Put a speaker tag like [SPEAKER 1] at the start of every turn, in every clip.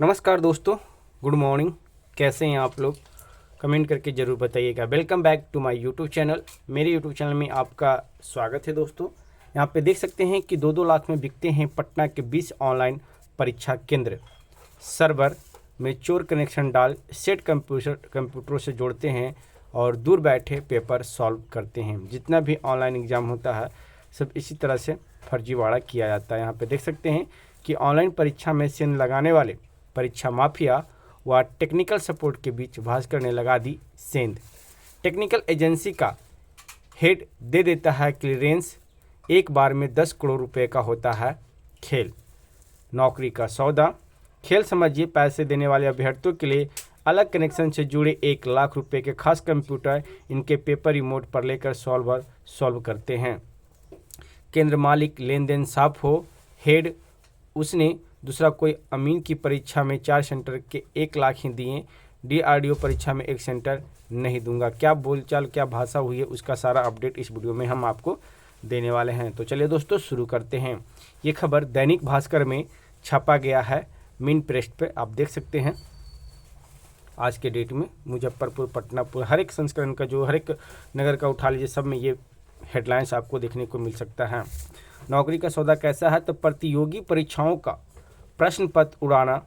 [SPEAKER 1] नमस्कार दोस्तों, good morning. कैसे हैं आप लोग? कमेंट करके ज़रूर बताइएगा। Welcome back to my YouTube channel. मेरे यूट्यूब चैनल में आपका स्वागत है दोस्तों। यहाँ पे देख सकते हैं कि 2-2 लाख में बिकते हैं पटना के 20 ऑनलाइन परीक्षा केंद्र। सर्वर में चोर कनेक्शन डाल सेट कंप्यूटरों से जोड़ते हैं और दूर बैठे पेपर सॉल्व करते हैं। जितना भी ऑनलाइन एग्ज़ाम होता है सब इसी तरह से फर्जीवाड़ा किया जाता है। यहाँ पे देख सकते हैं कि ऑनलाइन परीक्षा में सेंध लगाने वाले परीक्षा माफिया व टेक्निकल सपोर्ट के बीच भास्कर ने लगा दी सेंध। टेक्निकल एजेंसी का हेड दे देता है क्लियरेंस, एक बार में 10 करोड़ रुपए का होता है खेल। नौकरी का सौदा, खेल समझिए। पैसे देने वाले अभ्यर्थियों के लिए अलग कनेक्शन से जुड़े 1 लाख रुपए के खास कंप्यूटर इनके पेपर रिमोट पर लेकर सॉल्व करते हैं। केंद्र मालिक लेन देन साफ हो, हेड उसने दूसरा कोई अमीन की परीक्षा में 4 सेंटर के 1 लाख ही दिए, DRDO परीक्षा में 1 सेंटर नहीं दूंगा। क्या बोलचाल, क्या भाषा हुई है, उसका सारा अपडेट इस वीडियो में हम आपको देने वाले हैं। तो चलिए दोस्तों शुरू करते हैं। ये खबर दैनिक भास्कर में छापा गया है मेन पृष्ठ पे, आप देख सकते हैं। आज के डेट में मुजफ्फरपुर, पटना, हर एक संस्करण का, जो हर एक नगर का उठा लीजिए, सब में ये हेडलाइंस आपको देखने को मिल सकता है। नौकरी का सौदा कैसा है? तो प्रतियोगी परीक्षाओं का प्रश्न पत्र उड़ाना,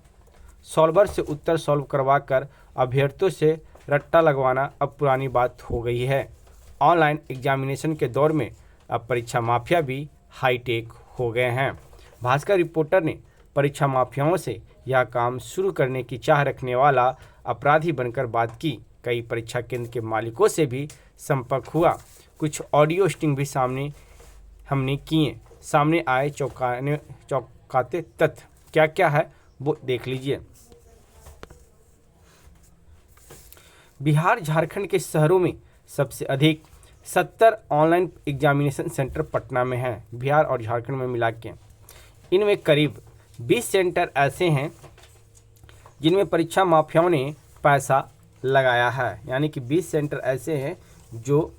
[SPEAKER 1] सॉल्वर से उत्तर सॉल्व करवाकर अभ्यर्थियों से रट्टा लगवाना अब पुरानी बात हो गई है। ऑनलाइन एग्जामिनेशन के दौर में अब परीक्षा माफिया भी हाईटेक हो गए हैं। भास्कर रिपोर्टर ने परीक्षा माफियाओं से यह काम शुरू करने की चाह रखने वाला अपराधी बनकर बात की। कई परीक्षा केंद्र के मालिकों से भी संपर्क हुआ। कुछ ऑडियो स्टिंग भी हमने किए। सामने आए चौंकाते तथ्य क्या क्या है वो देख लीजिए। बिहार झारखंड के शहरों में सबसे अधिक 70 ऑनलाइन एग्जामिनेशन सेंटर पटना में हैं। बिहार और झारखंड में मिला के इनमें करीब 20 सेंटर ऐसे हैं जिनमें परीक्षा माफियाओं ने पैसा लगाया है। यानी कि 20 सेंटर ऐसे हैं जो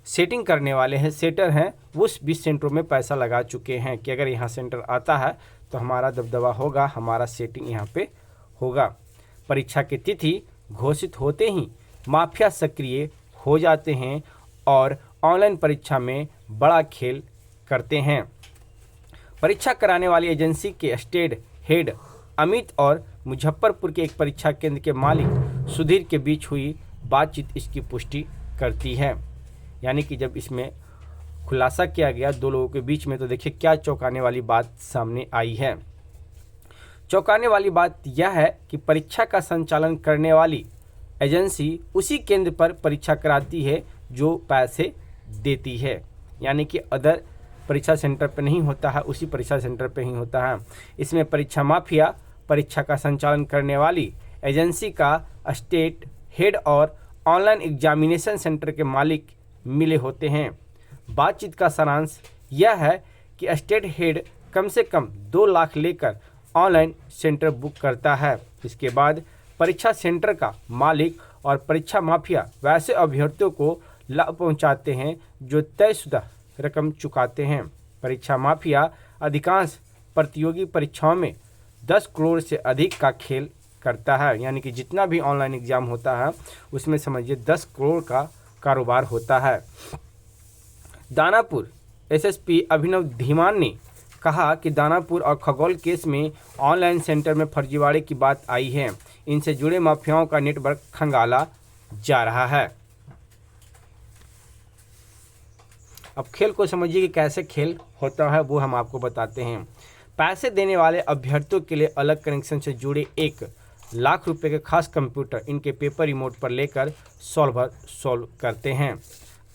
[SPEAKER 1] सेटिंग करने वाले हैं, सेटर हैं, वो उस 20 सेंटरों में पैसा लगा चुके हैं कि अगर यहाँ सेंटर आता है तो हमारा दबदबा होगा, हमारा सेटिंग यहाँ पे होगा। परीक्षा की तिथि घोषित होते ही माफिया सक्रिय हो जाते हैं और ऑनलाइन परीक्षा में बड़ा खेल करते हैं। परीक्षा कराने वाली एजेंसी के स्टेट हेड अमित और मुजफ्फरपुर के एक परीक्षा केंद्र के मालिक सुधीर के बीच हुई बातचीत इसकी पुष्टि करती है। यानी कि जब इसमें खुलासा किया गया 2 लोगों के बीच में, तो देखिए क्या चौंकाने वाली बात सामने आई है। चौंकाने वाली बात यह है कि परीक्षा का संचालन करने वाली एजेंसी उसी केंद्र पर परीक्षा कराती है जो पैसे देती है। यानी कि अदर परीक्षा सेंटर पर नहीं होता है, उसी परीक्षा सेंटर पर ही होता है। इसमें परीक्षा माफिया परीक्षा का संचालन करने वाली एजेंसी का स्टेट हेड और ऑनलाइन एग्जामिनेशन सेंटर के मालिक मिले होते हैं। बातचीत का सारांश यह है कि स्टेट हेड कम से कम 2 लाख लेकर ऑनलाइन सेंटर बुक करता है। इसके बाद परीक्षा सेंटर का मालिक और परीक्षा माफिया वैसे अभ्यर्थियों को लाभ पहुंचाते हैं जो तयशुदा रकम चुकाते हैं। परीक्षा माफिया अधिकांश प्रतियोगी परीक्षाओं में 10 करोड़ से अधिक का खेल करता है। यानी कि जितना भी ऑनलाइन एग्जाम होता है उसमें समझिए 10 करोड़ का कारोबार होता है। दानापुर एसएसपी अभिनव धीमान ने कहा कि दानापुर और खगौल केस में ऑनलाइन सेंटर में फर्जीवाड़े की बात आई है। इनसे जुड़े माफियाओं का नेटवर्क खंगाला जा रहा है। अब खेल को समझिए कि कैसे खेल होता है वो हम आपको बताते हैं। पैसे देने वाले अभ्यर्थियों के लिए अलग कनेक्शन से जुड़े 1 लाख रुपए के खास कंप्यूटर इनके पेपर रिमोट पर लेकर सॉल्व करते हैं।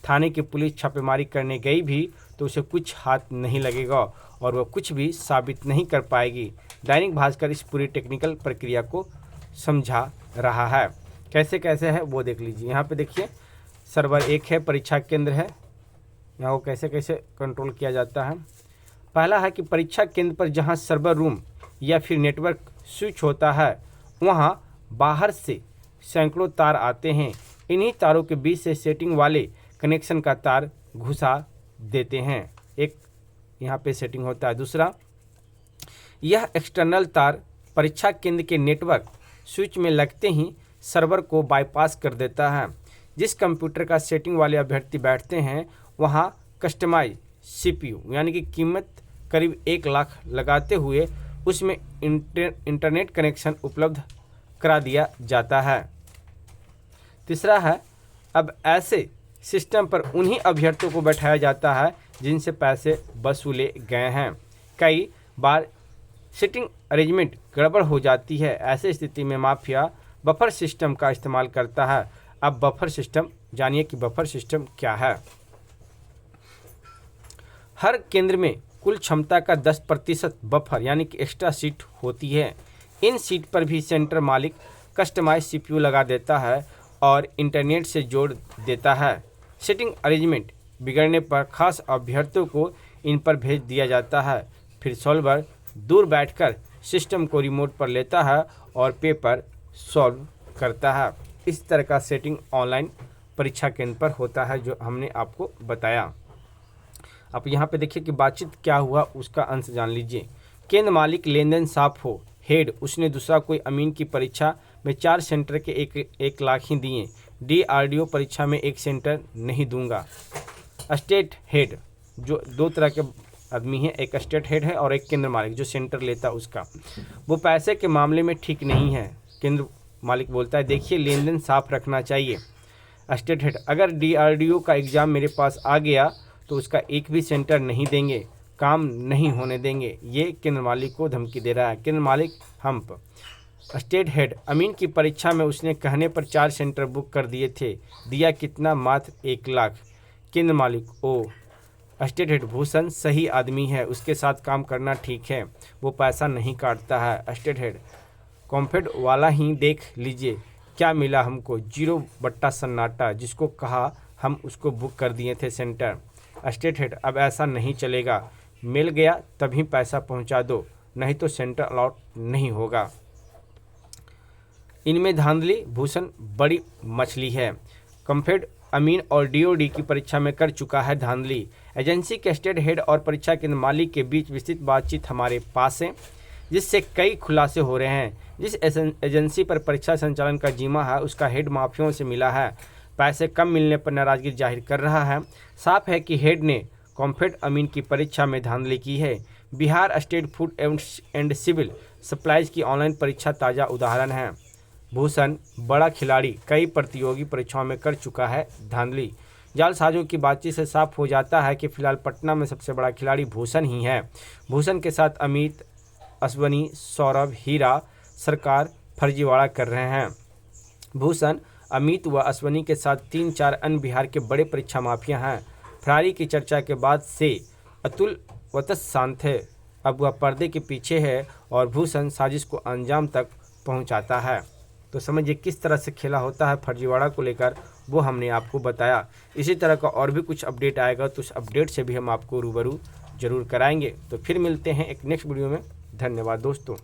[SPEAKER 1] थाने की पुलिस छापेमारी करने गई भी तो उसे कुछ हाथ नहीं लगेगा और वह कुछ भी साबित नहीं कर पाएगी। दैनिक भास्कर इस पूरी टेक्निकल प्रक्रिया को समझा रहा है। कैसे कैसे है वो देख लीजिए। यहाँ पे देखिए सर्वर 1 है, परीक्षा केंद्र है, यहाँ को कैसे कैसे कंट्रोल किया जाता है। पहला है कि परीक्षा केंद्र पर जहाँ सर्वर रूम या फिर नेटवर्क स्विच होता है वहाँ बाहर से सैकड़ों तार आते हैं। इन्हीं तारों के बीच से सेटिंग वाले कनेक्शन का तार घुसा देते हैं। एक यहाँ पे सेटिंग होता है। दूसरा, यह एक्सटर्नल तार परीक्षा केंद्र के नेटवर्क स्विच में लगते ही सर्वर को बाईपास कर देता है। जिस कंप्यूटर का सेटिंग वाले अभ्यर्थी बैठते हैं वहां कस्टमाइज CPU यानी कि कीमत करीब 1 लाख लगाते हुए उसमें इंटरनेट कनेक्शन उपलब्ध करा दिया जाता है। तीसरा है, अब ऐसे सिस्टम पर उन्हीं अभ्यर्थियों को बैठाया जाता है जिनसे पैसे वसूले गए हैं। कई बार सिटिंग अरेंजमेंट गड़बड़ हो जाती है। ऐसे स्थिति में माफिया बफर सिस्टम का इस्तेमाल करता है। अब बफर सिस्टम जानिए कि बफर सिस्टम क्या है। हर केंद्र में कुल क्षमता का 10% बफर यानी कि एक्स्ट्रा सीट होती है। इन सीट पर भी सेंटर मालिक कस्टमाइज CPU लगा देता है और इंटरनेट से जोड़ देता है। सिटिंग अरेंजमेंट बिगड़ने पर खास अभ्यर्थियों को इन पर भेज दिया जाता है। फिर सॉल्वर दूर बैठकर सिस्टम को रिमोट पर लेता है और पेपर सॉल्व करता है। इस तरह का सेटिंग ऑनलाइन परीक्षा केंद्र पर होता है जो हमने आपको बताया। आप यहाँ पे देखिए कि बातचीत क्या हुआ उसका अंश जान लीजिए। केंद्र मालिक लेन देन साफ हो, हेड उसने दूसरा कोई अमीन की परीक्षा में 4 सेंटर के 1 लाख ही दिए। DRDO परीक्षा में 1 सेंटर नहीं दूंगा। स्टेट हेड जो 2 तरह के आदमी हैं, एक स्टेट हेड है और एक केंद्र मालिक जो सेंटर लेता है उसका, वो पैसे के मामले में ठीक नहीं है। केंद्र मालिक बोलता है देखिए लेन देन साफ रखना चाहिए। स्टेट हेड अगर DRDO का एग्ज़ाम मेरे पास आ गया तो उसका 1 भी सेंटर नहीं देंगे, काम नहीं होने देंगे। ये केंद्र मालिक को धमकी दे रहा है। केंद्र मालिक हम्प। स्टेट हेड अमीन की परीक्षा में उसने कहने पर 4 सेंटर बुक कर दिए थे, दिया कितना? मात्र 1 लाख। केंद्र मालिक ओ स्टेट हेड भूषण सही आदमी है, उसके साथ काम करना ठीक है, वो पैसा नहीं काटता है। स्टेट हेड कॉम्फेड वाला ही देख लीजिए क्या मिला हमको, 0 बट्टा सन्नाटा, जिसको कहा हम उसको बुक कर दिए थे सेंटर। स्टेट हेड अब ऐसा नहीं चलेगा, मिल गया तभी पैसा पहुंचा दो, नहीं तो सेंटर अलॉट नहीं होगा। इनमें धांधली भूषण बड़ी मछली है। कॉम्फेड अमीन और DOD की परीक्षा में कर चुका है धांधली। एजेंसी के स्टेट हेड और परीक्षा केंद्र मालिक के बीच विस्तृत बातचीत हमारे पास है, जिससे कई खुलासे हो रहे हैं। जिस एजेंसी पर परीक्षा संचालन का जिम्मा है उसका हेड माफियों से मिला है, पैसे कम मिलने पर नाराजगी जाहिर कर रहा है। साफ है कि हेड ने कॉम्फेड अमीन की परीक्षा में धांधली की है। Bihar state food and civil supplies की ऑनलाइन परीक्षा ताज़ा उदाहरण है। भूषण बड़ा खिलाड़ी, कई प्रतियोगी परीक्षाओं में कर चुका है धांधली। जालसाजों की बातचीत से साफ हो जाता है कि फिलहाल पटना में सबसे बड़ा खिलाड़ी भूषण ही है। भूषण के साथ अमित, अश्वनी, सौरभ, हीरा सरकार फर्जीवाड़ा कर रहे हैं। भूषण, अमित व अश्वनी के साथ 3-4 अन्य बिहार के बड़े परीक्षा माफिया हैं। फरारी की चर्चा के बाद से अतुल वतस शांत है, अब वह पर्दे के पीछे है और भूषण साजिश को अंजाम तक पहुंचाता है। तो समझिए किस तरह से खेला होता है फर्जीवाड़ा को लेकर, वो हमने आपको बताया। इसी तरह का और भी कुछ अपडेट आएगा तो उस अपडेट से भी हम आपको रूबरू जरूर कराएंगे। तो फिर मिलते हैं एक नेक्स्ट वीडियो में। धन्यवाद दोस्तों।